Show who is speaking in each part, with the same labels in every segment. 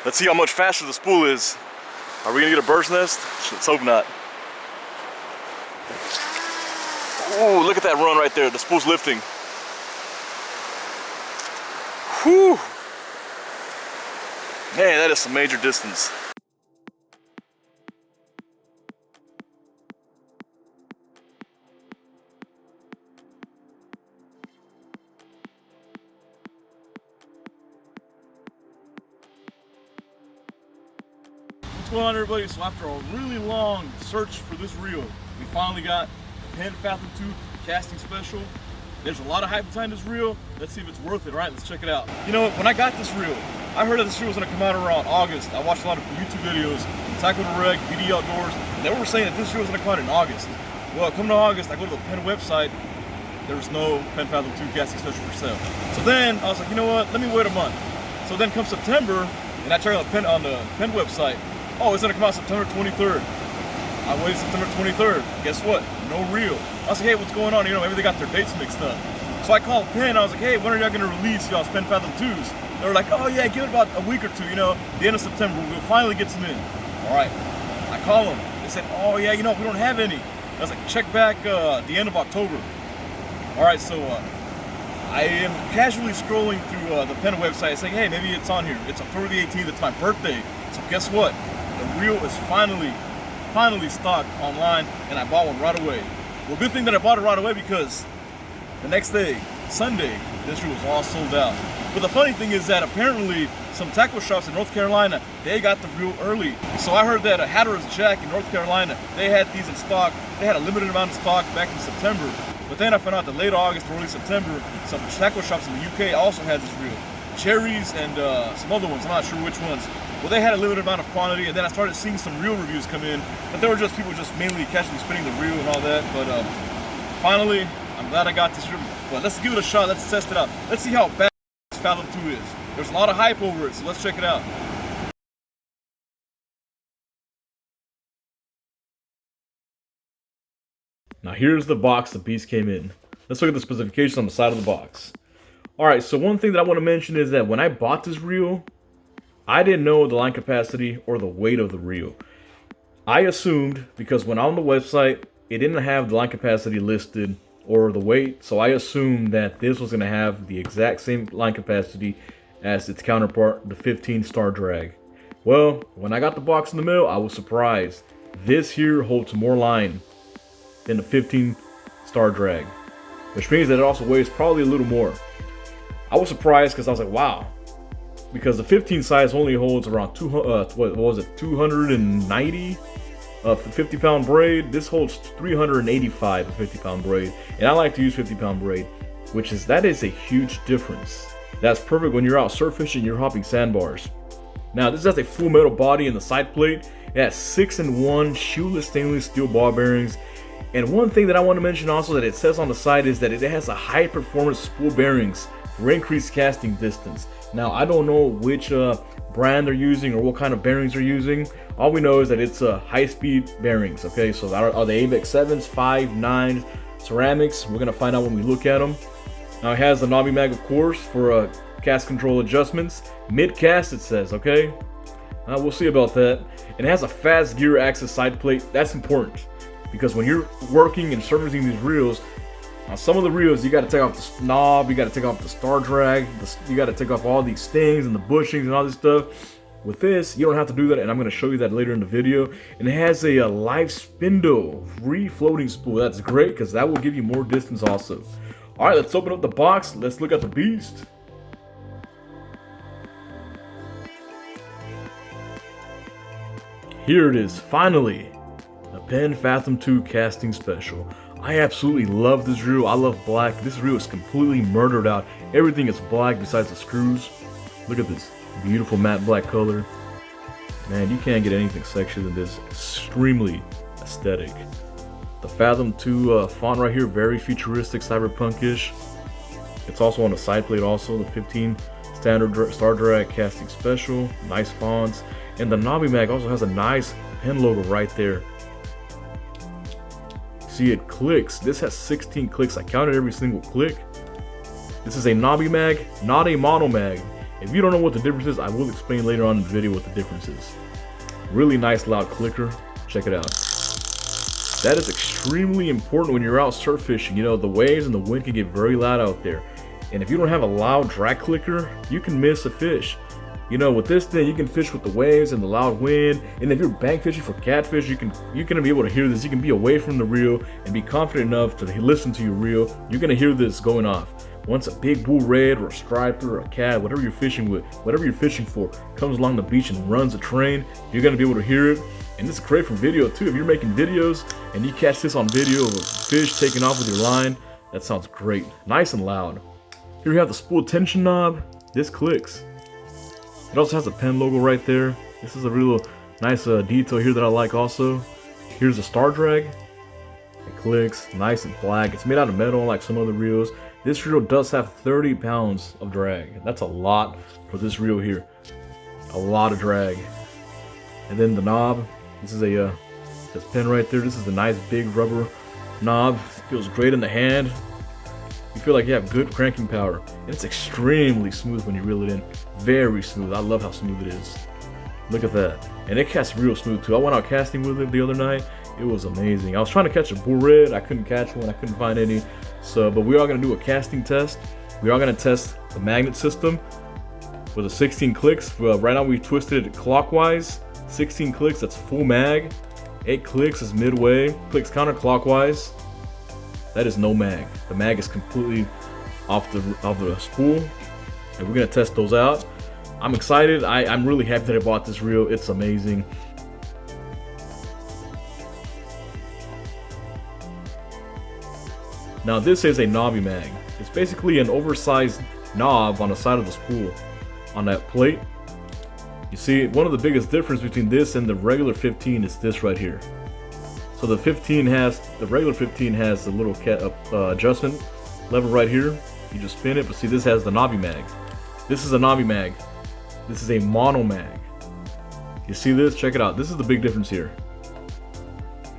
Speaker 1: Let's see how much faster the spool is. Are we gonna get a bird's nest? Let's hope not. Ooh, look at that run right there. The spool's lifting. Whew. Man, that is some major distance. What's going on, everybody? So after a really long search for this reel, we finally got the Penn Fathom 2 casting special. There's a lot of hype behind this reel. Let's see if it's worth it. All right, let's check it out. You know what? When I got this reel, I heard that this reel was gonna come out around August. I watched a lot of YouTube videos, Tackle the Rec, BD Outdoors, and they were saying that this reel was gonna come out in August. Well, coming to August, I go to the Penn website, there was no Penn Fathom 2 casting special for sale. So then I was like, you know what? Let me wait a month. So then comes September, and I checked on the Penn website. Oh, it's gonna come out September 23rd. I waited September 23rd. Guess what? No reel. I was like, hey, what's going on? You know, maybe they got their dates mixed up. So I called Penn. I was like, hey, when are y'all gonna release y'all's Penn Fathom 2s? They were like, oh yeah, give it about a week or two. You know, the end of September, we'll finally get some in. All right. I called them. They said, oh yeah, you know, we don't have any. I was like, check back the end of October. All right, so I am casually scrolling through the Penn website, saying, hey, maybe it's on here. It's October the 18th. It's my birthday. So guess what? The reel is finally stocked online, and I bought one right away. Well, good thing that I bought it right away, because the next day, Sunday, this reel was all sold out. But the funny thing is that apparently some tackle shops in North Carolina, they got the reel early. So I heard that Hatteras Jack in North Carolina, they had these in stock. They had a limited amount of stock back in September. But then I found out that late August, early September, some tackle shops in the UK also had this reel. Cherries and some other ones, I'm not sure which ones. Well, they had a limited amount of quantity, and then I started seeing some reel reviews come in, but there were just people just mainly casually spinning the reel and all that. But finally, I'm glad I got this reel. But let's give it a shot. Let's test it out. Let's see how bad this Fathom 2 is. There's a lot of hype over it, so let's check it out. Now here's the box the beast came in. Let's look at the specifications on the side of the box. All right, so one thing that I want to mention is that when I bought this reel, I didn't know the line capacity or the weight of the reel. I assumed, because when on the website, it didn't have the line capacity listed or the weight, so I assumed that this was going to have the exact same line capacity as its counterpart, the 15 Star Drag. Well, when I got the box in the mail, I was surprised. This here holds more line than the 15 Star Drag, which means that it also weighs probably a little more. I was surprised because I was like, wow. Because the 15 size only holds around 290 50-pound braid. This holds 385 50-pound braid, and I like to use 50-pound braid, that is a huge difference. That's perfect when you're out surf fishing, you're hopping sandbars. Now this has a full metal body in the side plate. It has 6-in-1 shoeless stainless steel ball bearings. And one thing that I want to mention also that it says on the side is that it has a high performance spool bearings for increased casting distance. Now I don't know which brand they're using or what kind of bearings they're using. All we know is that it's high-speed bearings. Okay, so are they AVEX 7s, 5, 9s, ceramics? We're gonna find out when we look at them. Now it has the knobby mag, of course, for cast control adjustments. Mid-cast, it says. Okay, we'll see about that. It has a fast gear axis side plate. That's important because when you're working and servicing these reels, on some of the reels, you got to take off the knob, you got to take off the Star Drag, you got to take off all these stings and the bushings and all this stuff. With this, you don't have to do that, and I'm going to show you that later in the video. And it has a live spindle, free floating spool. That's great because that will give you more distance also. All right, let's open up the box. Let's look at the beast. Here it is, finally, the Penn Fathom 2 casting special. I absolutely love this reel. I love black. This reel is completely murdered out. Everything is black besides the screws. Look at this beautiful matte black color. Man, you can't get anything sexier than this. Extremely aesthetic. The Fathom 2 font right here, very futuristic, cyberpunkish. It's also on the side plate also, the 15 standard Star Drag casting special. Nice fonts. And the knobby mag also has a nice Penn logo right there. See, it clicks. This has 16 clicks. I counted every single click. This is a knobby mag, not a mono mag. If you don't know what the difference is, I will explain later on in the video what the difference is. Really nice loud clicker. Check it out. That is extremely important when you're out surf fishing. You know, the waves and the wind can get very loud out there. And if you don't have a loud drag clicker, you can miss a fish. You know, with this thing, you can fish with the waves and the loud wind. And if you're bank fishing for catfish, you're gonna be able to hear this. You can be away from the reel and be confident enough to listen to your reel. You're gonna hear this going off. Once a big bull red or a striper or a cat, whatever you're fishing with, whatever you're fishing for, comes along the beach and runs a train, you're gonna be able to hear it. And this is great for video too. If you're making videos and you catch this on video of a fish taking off with your line, that sounds great. Nice and loud. Here we have the spool tension knob. This clicks. It also has a Penn logo right there. This is a real nice detail here that I like also. Here's the star drag. It clicks, nice and black. It's made out of metal like some other reels. This reel does have 30 pounds of drag. That's a lot for this reel here. A lot of drag. And then the knob. This is this pin right there. This is a nice big rubber knob. It feels great in the hand. You feel like you have good cranking power. And it's extremely smooth when you reel it in. Very smooth. I love how smooth it is. Look at that. And it casts real smooth too. I went out casting with it the other night. It was amazing. I was trying to catch a bull red. I couldn't catch one. I couldn't find any. But we are going to do a casting test. We are going to test the magnet system with a 16 clicks. Right now we twisted it clockwise. 16 clicks, that's full mag. 8 clicks is midway. Clicks counterclockwise. That is no mag. The mag is completely off the spool. And we're gonna test those out. I'm excited. I'm really happy that I bought this reel. It's amazing. Now this is a knobby mag. It's basically an oversized knob on the side of the spool on that plate. You see, one of the biggest difference between this and the regular 15 is this right here. So the regular 15 has the little adjustment lever right here. You just spin it, but see, this has the knobby mag. This is a knobby mag. This is a mono mag. You see this? Check it out. This is the big difference here.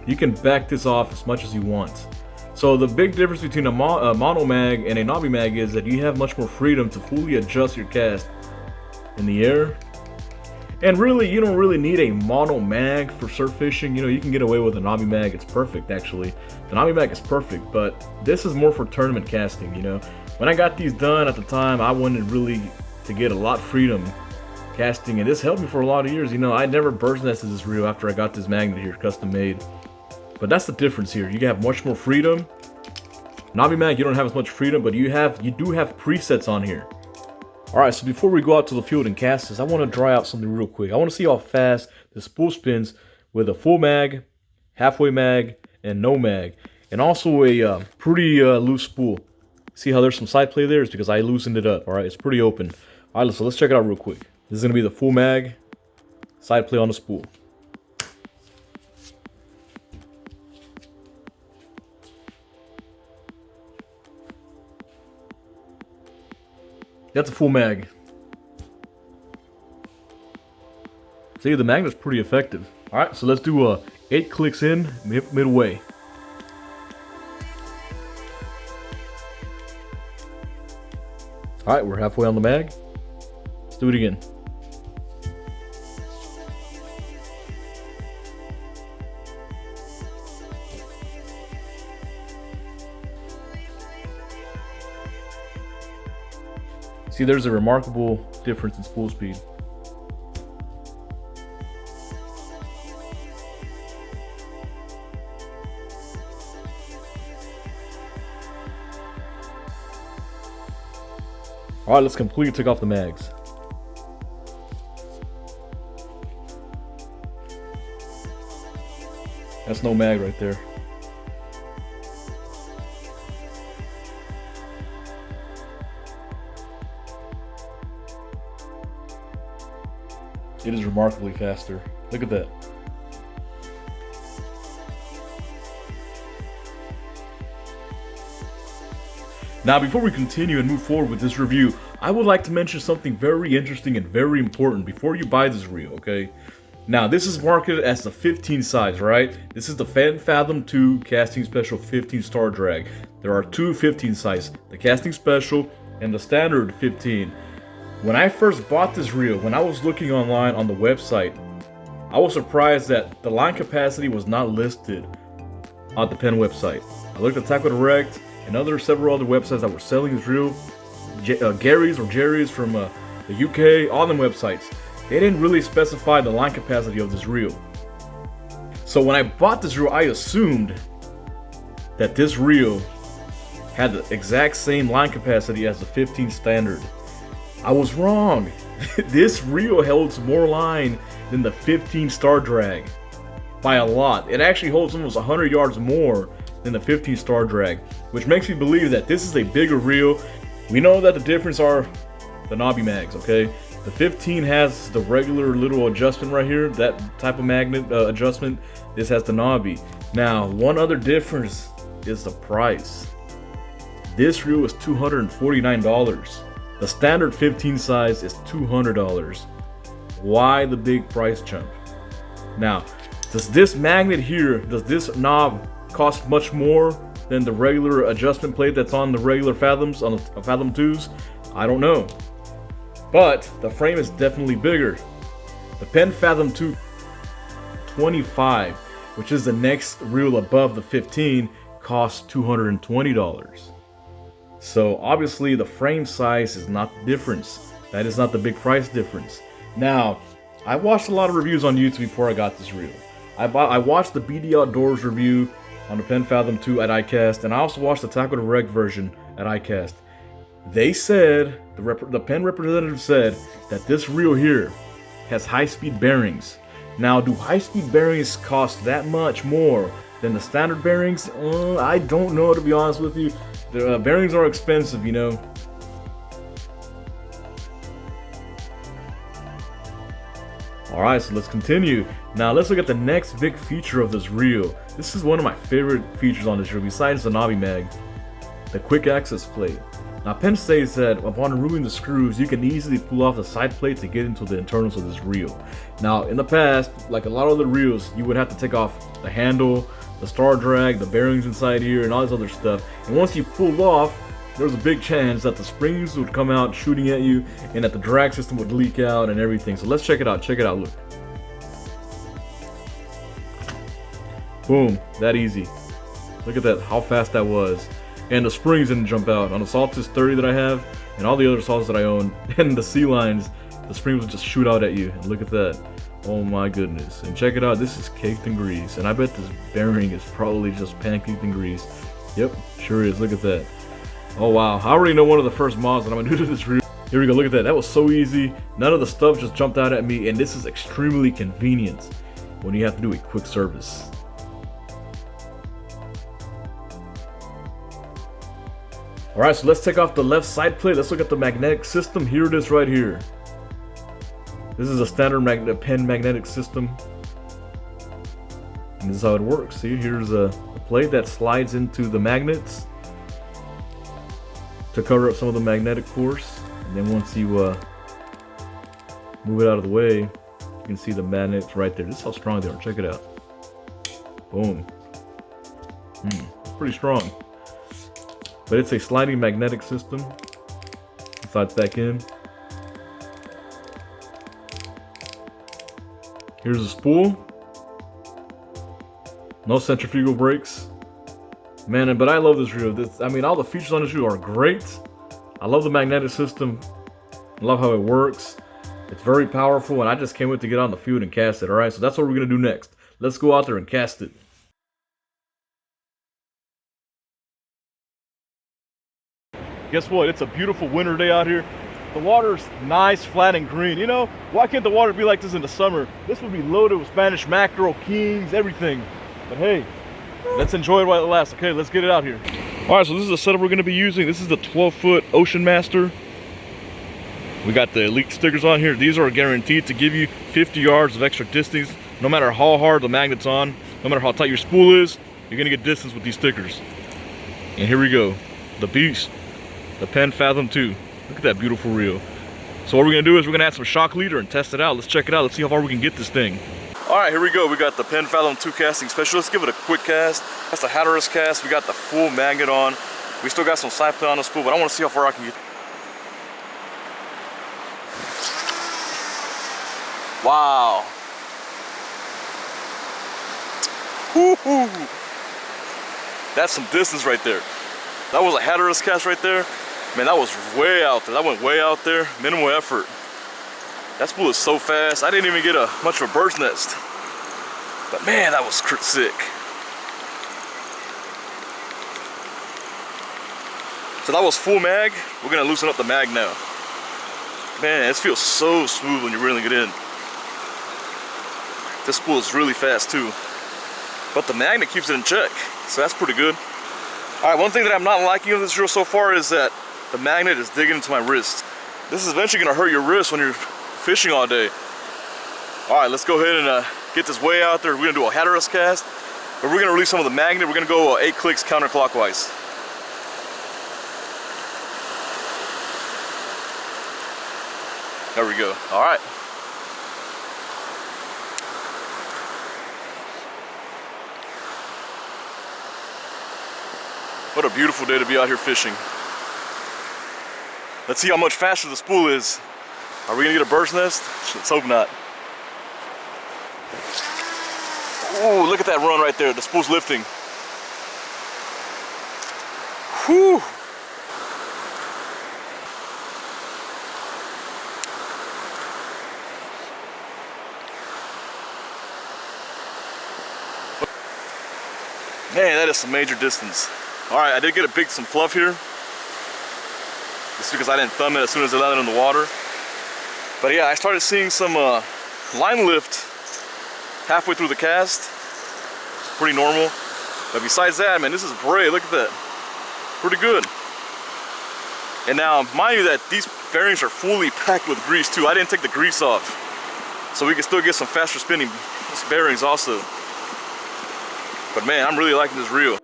Speaker 1: You can back this off as much as you want. So the big difference between a mono mag and a knobby mag is that you have much more freedom to fully adjust your cast in the air. And really, you don't really need a mono mag for surf fishing. You know, you can get away with a knobby mag. It's perfect, actually. The knobby mag is perfect, but this is more for tournament casting, you know. When I got these done at the time, I wanted really to get a lot of freedom casting, and this helped me for a lot of years. You know, I never burst nested this reel after I got this magnet here, custom made. But that's the difference here. You have much more freedom. Knobby mag, you don't have as much freedom, but you do have presets on here. Alright, so before we go out to the field and cast this, I want to dry out something real quick. I want to see how fast the spool spins with a full mag, halfway mag, and no mag. And also a pretty loose spool. See how there's some side play there? It's because I loosened it up. Alright, it's pretty open. Alright, so let's check it out real quick. This is going to be the full mag, side play on the spool. That's a full mag. See, the magnet's pretty effective. Alright, so let's do 8 clicks in, midway. Alright, we're halfway on the mag. Let's do it again. See, there's a remarkable difference in spool speed. Alright, let's completely take off the mags. That's no mag right there. It is remarkably faster. Look at that. Now, before we continue and move forward with this review, I would like to mention something very interesting and very important before you buy this reel, okay? Now, this is marketed as the 15 size, right? This is the Penn Fathom 2 Casting Special 15 Star Drag. There are two 15 size, the Casting Special and the Standard 15. When I first bought this reel, when I was looking online on the website, I was surprised that the line capacity was not listed on the Penn website. I looked at Taco Direct and several other websites that were selling this reel, Gary's or Jerry's from the UK, all them websites. They didn't really specify the line capacity of this reel. So when I bought this reel, I assumed that this reel had the exact same line capacity as the 15 standard. I was wrong. This reel holds more line than the 15 star drag by a lot. It actually holds almost 100 yards more than the 15 star drag, which makes me believe that this is a bigger reel. We know that the difference are the knobby mags, okay? The 15 has the regular little adjustment right here, that type of magnet adjustment. This has the knobby. Now, one other difference is the price. This reel is $249. The standard 15 size is $200. Why the big price jump? Now, does this magnet here, does this knob cost much more than the regular adjustment plate that's on the regular Fathoms, on the Fathom 2s? I don't know. But the frame is definitely bigger. The Penn Fathom 2 25, which is the next reel above the 15, costs $220. So obviously the frame size is not the difference. That is not the big price difference. Now, I watched a lot of reviews on YouTube before I got this reel. I watched the BD Outdoors review on the Penn Fathom 2 at iCast, and I also watched the Taco Direct version at iCast. They said, the Penn representative said, that this reel here has high-speed bearings. Now, do high-speed bearings cost that much more than the standard bearings? I don't know, to be honest with you. The bearings are expensive, you know. Alright, so let's continue. Now let's look at the next big feature of this reel. This is one of my favorite features on this reel, besides the knobby mag, the quick access plate. Now Penn states that upon removing the screws, you can easily pull off the side plate to get into the internals of this reel. Now in the past, like a lot of the reels, you would have to take off the handle, the star drag, the bearings inside here, and all this other stuff. And once you pulled off, there was a big chance that the springs would come out shooting at you and that the drag system would leak out and everything. So let's check it out. Check it out. Look. Boom. That easy. Look at that. How fast that was. And the springs didn't jump out. On the Saltus 30 that I have and all the other Saltus that I own and the C-lines, the springs would just shoot out at you. And look at that. Oh my goodness. And check it out. This is caked in grease. And I bet this bearing is probably just pancaked in grease. Yep. Sure is. Look at that. Oh wow, I already know one of the first mods that I'm gonna do to this reel. Here we go, look at that. That was so easy. None of the stuff just jumped out at me, and this is extremely convenient when you have to do a quick service. Alright, so let's take off the left side plate. Let's look at the magnetic system. Here it is right here. This is a standard Penn magnetic system. And this is how it works. See, here's a plate that slides into the magnets to cover up some of the magnetic force, and then once you move it out of the way, you can see the magnets right there. This is how strong they are. Check it out. Boom. It's pretty strong. But it's a sliding magnetic system. It slides back in. Here's a spool. No centrifugal brakes. Man, but I love this reel. I mean, all the features on this reel are great. I love the magnetic system. I love how it works. It's very powerful, and I just can't wait to get on the field and cast it. Alright, so that's what we're going to do next. Let's go out there and cast it. Guess what? It's a beautiful winter day out here. The water's nice, flat, and green. You know, why can't the water be like this in the summer? This would be loaded with Spanish mackerel, kings, everything. But hey, let's enjoy it while it lasts. Okay, let's get it out here. All right, so this is the setup we're going to be using. This is the 12-foot Ocean Master. We got the Elite stickers on here. These are guaranteed to give you 50 yards of extra distance. No matter how hard the magnet's on, no matter how tight your spool is, you're going to get distance with these stickers. And here we go. The beast. The Penn Fathom 2. Look at that beautiful reel. So what we're going to do is we're going to add some shock leader and test it out. Let's check it out. Let's see how far we can get this thing. Alright, here we go. We got the Penn Fathom 2 casting special. Let's give it a quick cast. That's the Hatteras cast. We got the full magnet on. We still got some side plate on the spool, but I want to see how far I can get. Wow. Woo-hoo. That's some distance right there. That was a hatteras cast right there. Man, that was way out there. That went way out there. Minimal effort. That spool is so fast. I didn't even get much of a bird's nest. But man, that was sick. So that was full mag. We're gonna loosen up the mag now. Man, this feels so smooth when you're reeling it in. This spool is really fast too. But the magnet keeps it in check, so that's pretty good. All right, one thing that I'm not liking of this reel so far is that the magnet is digging into my wrist. This is eventually gonna hurt your wrist when you're fishing all day. All right, let's go ahead and get this way out there. We're gonna do a hatteras cast, but we're gonna release some of the magnet. We're gonna go 8 clicks counterclockwise. There we go. All right. What a beautiful day to be out here fishing. Let's see how much faster the spool is. Are we gonna get a bird's nest? Let's hope not. Oh, look at that run right there. The spool's lifting. Whew. Man, that is some major distance. All right, I did get some fluff here. Just because I didn't thumb it as soon as I landed in the water. But yeah, I started seeing some line lift halfway through the cast. Pretty normal. But besides that, man, this is great. Look at that. Pretty good. And now, mind you that these bearings are fully packed with grease too. I didn't take the grease off. So we can still get some faster spinning bearings also. But man, I'm really liking this reel.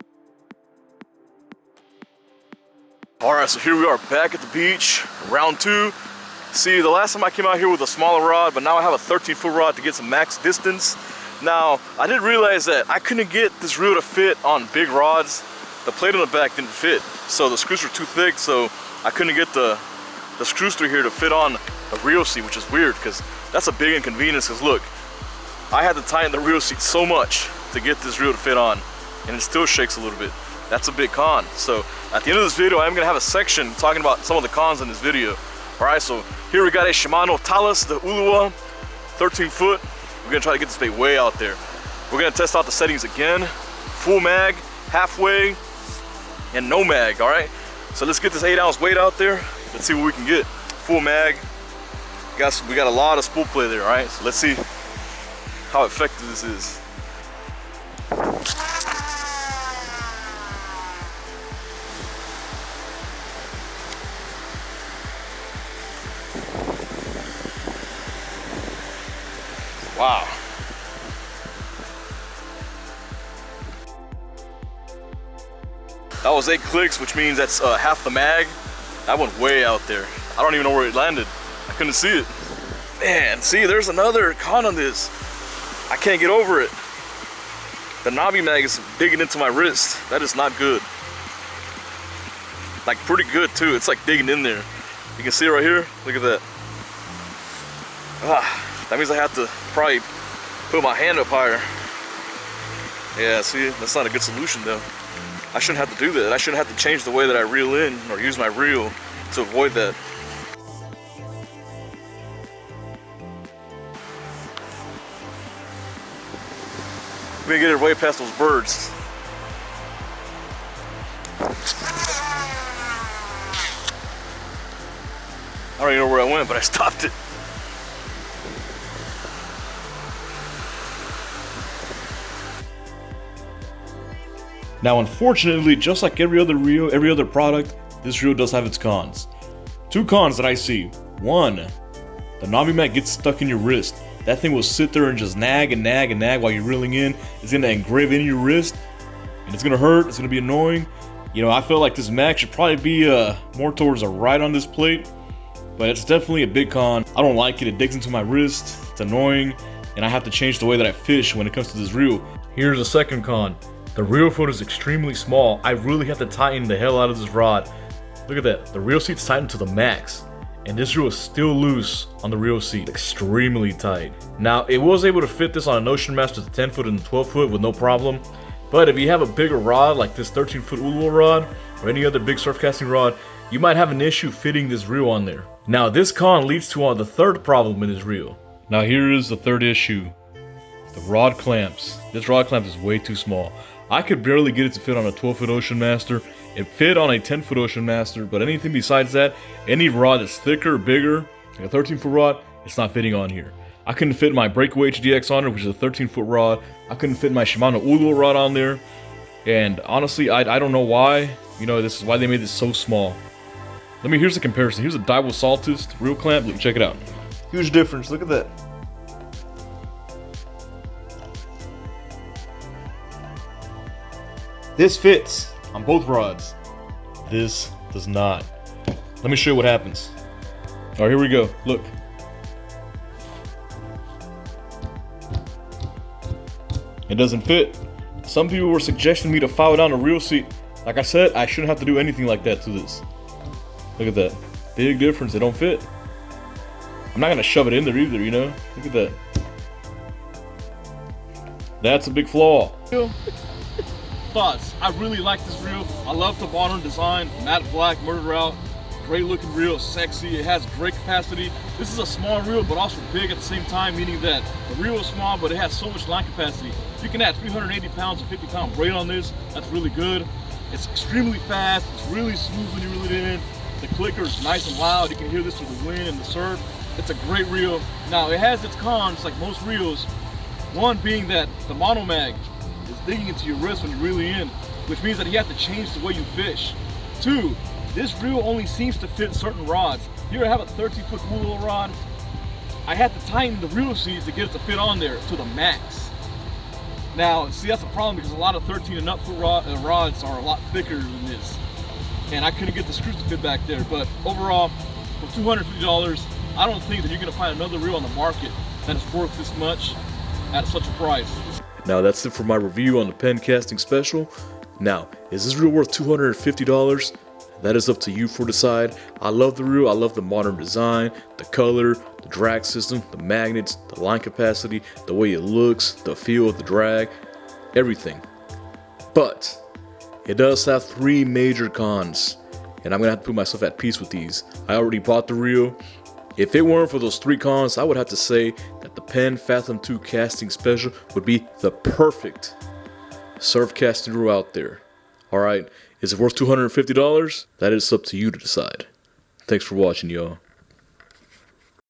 Speaker 1: All right, so here we are back at the beach, round 2. See, the last time I came out here with a smaller rod, but now I have a 13-foot rod to get some max distance. Now, I didn't realize that I couldn't get this reel to fit on big rods. The plate on the back didn't fit, so the screws were too thick, so I couldn't get the screws through here to fit on the reel seat, which is weird, because that's a big inconvenience, because look, I had to tighten the reel seat so much to get this reel to fit on, and it still shakes a little bit. That's a big con. So at the end of this video, I'm gonna have a section talking about some of the cons in this video. All right, so here we got a Shimano Talus, the Ulua, 13 foot. We're gonna try to get this bait way out there. We're gonna test out the settings again. Full mag, halfway, and no mag, all right? So let's get this 8-ounce weight out there. Let's see what we can get. Full mag. We got a lot of spool play there, all right? So let's see how effective this is. Wow. That was 8 clicks, which means that's half the mag. That went way out there. I don't even know where it landed. I couldn't see it. Man, see, there's another con on this. I can't get over it. The KNOBBY mag is digging into my wrist. That is not good. Like pretty good too. It's like digging in there. You can see it right here. Look at that. That means I have to probably put my hand up higher. Yeah, see, that's not a good solution though. I shouldn't have to do that. I shouldn't have to change the way that I reel in or use my reel to avoid that. We're gonna get it way past those birds. I don't even know where I went, but I stopped it. Now, unfortunately, just like every other reel, every other product, this reel does have its cons. 2 cons that I see. 1, the KNOBBY mag gets stuck in your wrist. That thing will sit there and just nag and nag and nag while you're reeling in. It's gonna engrave in your wrist, and it's gonna hurt. It's gonna be annoying. You know, I feel like this mag should probably be more towards a right on this plate, but it's definitely a big con. I don't like it. It digs into my wrist. It's annoying, and I have to change the way that I fish when it comes to this reel. Here's a second con. The reel foot is extremely small. I really have to tighten the hell out of this rod. Look at that. The reel seat's tightened to the max. and this reel is still loose on the reel seat, extremely tight. Now, it was able to fit this on an Ocean Master 10 foot and 12 foot with no problem, but if you have a bigger rod like this 13 foot Ulu rod or any other big surf casting rod, you might have an issue fitting this reel on there. Now, this con leads to the third problem in this reel. Now, here is the third issue. The rod clamps. This rod clamp is way too small. I could barely get it to fit on a 12 foot Ocean Master. It fit on a 10 foot Ocean Master, but anything besides that, any rod that's thicker, bigger, like a 13 foot rod, it's not fitting on here. I couldn't fit my Breakaway HDX on it, which is a 13 foot rod. I couldn't fit my Shimano Ulu rod on there. And honestly, I don't know why. You know, this is why they made this so small. Here's the comparison. Here's a Daiwa Saltist reel clamp. Look, check it out. Huge difference. Look at that. This fits on both rods. This does not. Let me show you what happens. All right, here we go. Look. It doesn't fit. Some people were suggesting me to file down a reel seat. Like I said, I shouldn't have to do anything like that to this. Look at that. Big difference. They don't fit. I'm not going to shove it in there either, you know? Look at that. That's a big flaw. Thoughts. I really like this reel. I love the modern design, matte black, murder out, great looking reel, sexy. It has great capacity. This is a small reel, but also big at the same time, meaning that the reel is small, but it has so much line capacity. You can add 380 pounds and 50 pound braid on this. That's really good. It's extremely fast. It's really smooth when you reel it in. The clicker is nice and loud. You can hear this through the wind and the surf. It's a great reel. Now, it has its cons, like most reels. One being that the monomag is digging into your wrist when you're really in, which means that you have to change the way you fish. Two, this reel only seems to fit certain rods. Here I have a 13 foot Ulu rod. I had to tighten the reel seat to get it to fit on there to the max. Now, see, that's a problem because a lot of 13 and up foot rods are a lot thicker than this. And I couldn't get the screws to fit back there. But overall, for $250, I don't think that you're gonna find another reel on the market that is worth this much at such a price. Now that's it for my review on the Penn Casting Special. Now, is this reel worth $250? That is up to you for decide. I love the reel. I love the modern design, the color, the drag system, the magnets, the line capacity, the way it looks, the feel of the drag, everything. But it does have three major cons, and I'm gonna have to put myself at peace with these. I already bought the reel. If it weren't for those three cons, I would have to say that the Penn Fathom 2 Casting Special would be the perfect surf casting reel out there. Alright, is it worth $250? That is up to you to decide. Thanks for watching, y'all.